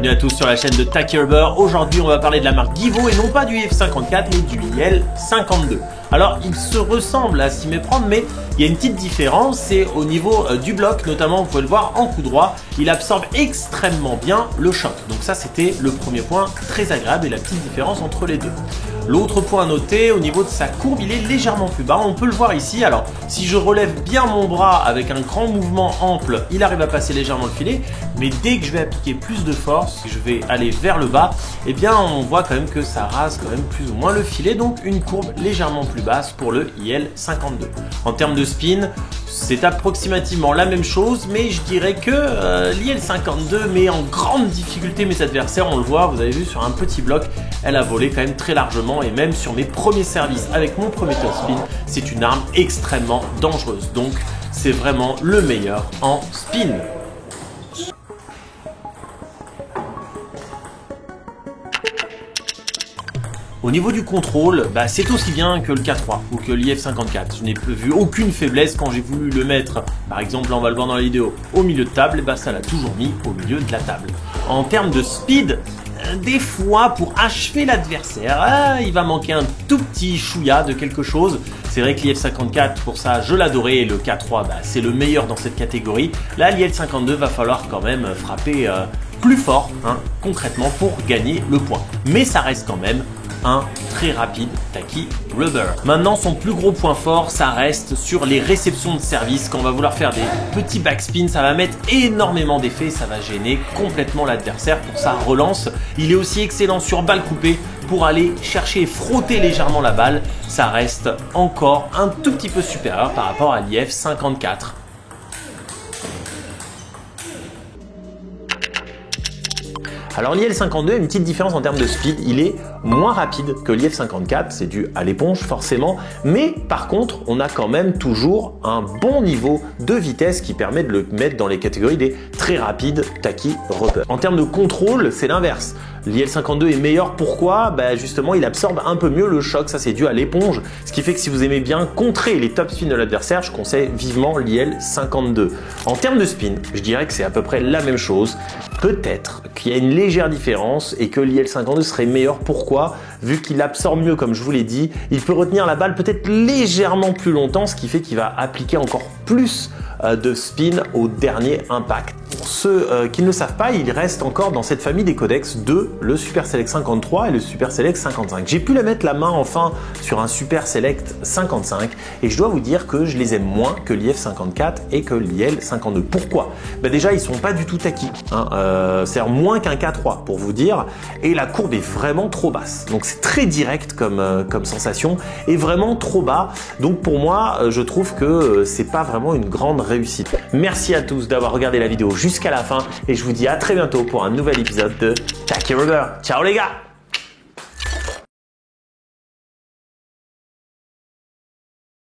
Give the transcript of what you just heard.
bienvenue à tous sur la chaîne de Tacky Rubber. Aujourd'hui on va parler de la marque Givo et non pas du IF54 mais du IL52. Alors ils se ressemblent à s'y méprendre mais il y a une petite différence, c'est au niveau du bloc, notamment vous pouvez le voir en coup droit, il absorbe extrêmement bien le choc. Donc ça c'était le premier point très agréable et la petite différence entre les deux. L'autre point à noter, au niveau de sa courbe, il est légèrement plus bas, on peut le voir ici. Alors si je relève bien mon bras avec un grand mouvement ample, il arrive à passer légèrement le filet, mais dès que je vais appliquer plus de force, que je vais aller vers le bas, eh bien on voit quand même que ça rase quand même plus ou moins le filet, donc une courbe légèrement plus basse pour le IL52. En termes de spin, c'est approximativement la même chose, mais je dirais que l'IL52 met en grande difficulté mes adversaires. On le voit, vous avez vu sur un petit bloc, elle a volé quand même très largement, et même sur mes premiers services avec mon premier top spin, c'est une arme extrêmement dangereuse. Donc c'est vraiment le meilleur en spin. Au niveau du contrôle, c'est aussi bien que le K3 ou que l'IF54. Je n'ai vu aucune faiblesse quand j'ai voulu le mettre, par exemple, là on va le voir dans la vidéo, au milieu de table, et ça l'a toujours mis au milieu de la table. En termes de speed, des fois pour achever l'adversaire, il va manquer un tout petit chouïa de quelque chose. C'est vrai que l'IF54 pour ça je l'adorais et le K3 c'est le meilleur dans cette catégorie. Là l'IL52 va falloir quand même frapper plus fort concrètement pour gagner le point. Mais ça reste quand même un très rapide Tacky Rubber. Maintenant son plus gros point fort ça reste sur les réceptions de service. Quand on va vouloir faire des petits backspins, ça va mettre énormément d'effets, ça va gêner complètement l'adversaire pour sa relance. Il est aussi excellent sur balle coupée pour aller chercher et frotter légèrement la balle. Ça reste encore un tout petit peu supérieur par rapport à l'IF54. Alors l'IL52 a une petite différence en termes de speed, il est moins rapide que l'IF54, c'est dû à l'éponge forcément, mais par contre on a quand même toujours un bon niveau de vitesse qui permet de le mettre dans les catégories des très rapides Tacky Rubber. En termes de contrôle, c'est l'inverse. L'IL52 est meilleur, pourquoi? Justement il absorbe un peu mieux le choc, ça c'est dû à l'éponge, ce qui fait que si vous aimez bien contrer les top spins de l'adversaire, je conseille vivement l'IL52. En termes de spin, je dirais que c'est à peu près la même chose, peut-être qu'il y a une légère différence et que l'IL52 serait meilleur, pourquoi? Vu qu'il absorbe mieux comme je vous l'ai dit, il peut retenir la balle peut-être légèrement plus longtemps, ce qui fait qu'il va appliquer encore plus de spin au dernier impact. Pour ceux qui ne le savent pas, il reste encore dans cette famille des codex le Super Select 53 et le Super Select 55. J'ai pu la mettre la main enfin sur un Super Select 55 et je dois vous dire que je les aime moins que l'IF54 et que l'IL52. Pourquoi? Déjà ils sont pas du tout tacky, c'est-à-dire moins qu'un K3 pour vous dire, et la courbe est vraiment trop basse. Donc c'est très direct comme sensation et vraiment trop bas. Donc pour moi, je trouve que c'est pas vraiment une grande réussite. Merci à tous d'avoir regardé la vidéo jusqu'à la fin et je vous dis à très bientôt pour un nouvel épisode de Tacky Rubber. Ciao les gars!